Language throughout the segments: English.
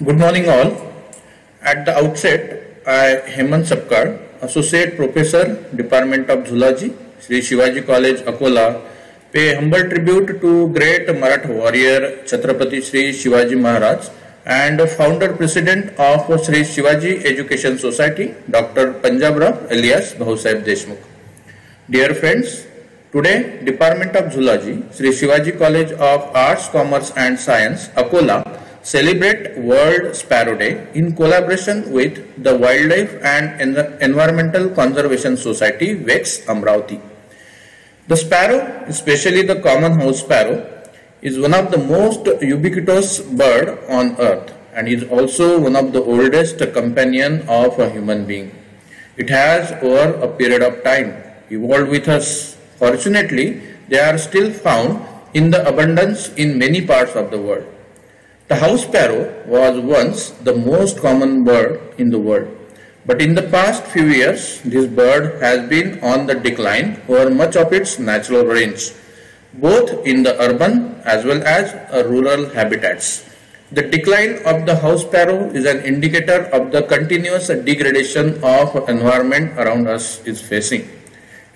Good morning, all. At the outset, I, Hemant Sapkar, Associate Professor, Department of Zoology, Sri Shivaji College, Akola, pay humble tribute to great Maratha warrior Chhatrapati Sri Shivaji Maharaj and founder president of Sri Shivaji Education Society, Dr. Punjab Rao alias Bhausaib Deshmukh. Dear friends, today Department of Zoology, Sri Shivaji College of Arts, Commerce and Science, Akola celebrate World Sparrow Day in collaboration with the Wildlife and Environmental Conservation Society, WEX Amravati. The sparrow, especially the common house sparrow, is one of the most ubiquitous bird on earth and is also one of the oldest companion of a human being. It has over a period of time evolved with us. Fortunately, they are still found in the abundance in many parts of the world. The house sparrow was once the most common bird in the world, but in the past few years, this bird has been on the decline over much of its natural range, both in the urban as well as rural habitats. The decline of the house sparrow is an indicator of the continuous degradation of environment around us is facing.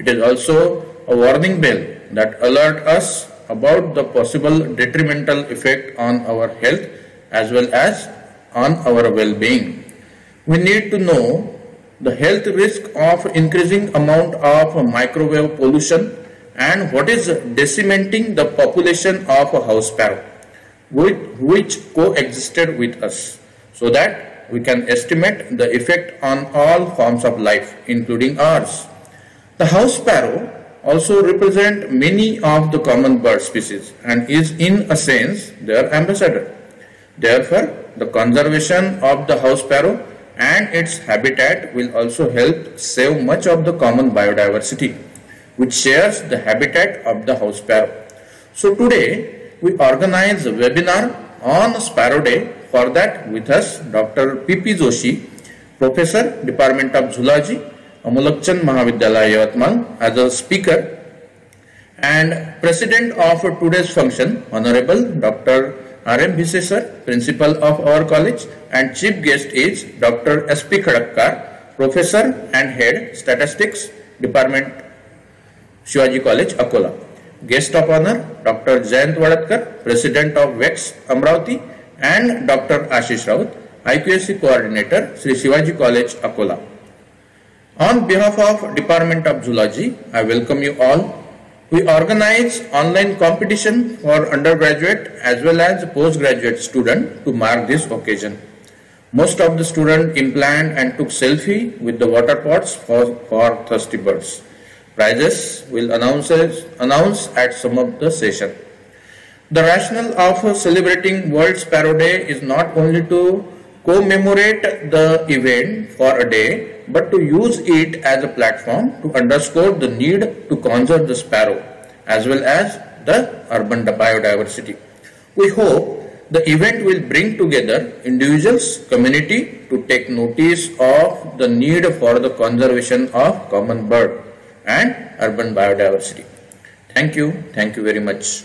It is also a warning bell that alert us about the possible detrimental effect on our health as well as on our well-being. We need to know the health risk of increasing amount of microwave pollution and what is decimating the population of a house sparrow which coexisted with us, so that we can estimate the effect on all forms of life including ours. The house sparrow also represent many of the common bird species and is in a sense their ambassador. Therefore, the conservation of the house sparrow and its habitat will also help save much of the common biodiversity which shares the habitat of the house sparrow. So today we organize a webinar on Sparrow Day. For that, with us Dr. P.P. Joshi, Professor, Department of Zoology, Amulakchand Mahavidyalaya, Yavatmal, as a speaker, and President of today's function, Honorable Dr. R.M. Bhise sir, Principal of our college, and Chief Guest is Dr. S.P. Khadakkar, Professor and Head, Statistics, Department, Shivaji College, Akola. Guest of Honor, Dr. Jayant Wadatkar, President of WEX Amravati, and Dr. Ashish Raut, IQAC Coordinator, Sri Shivaji College, Akola. On behalf of Department of Zoology, I welcome you all. We organize online competition for undergraduate as well as postgraduate students to mark this occasion. Most of the students implant and took selfie with the water pots for thirsty birds. Prizes will announce at some of the session. The rationale of celebrating World Sparrow Day is not only to commemorate the event for a day, but to use it as a platform to underscore the need to conserve the sparrow as well as the urban biodiversity. We hope the event will bring together individuals, community to take notice of the need for the conservation of common bird and urban biodiversity. Thank you very much.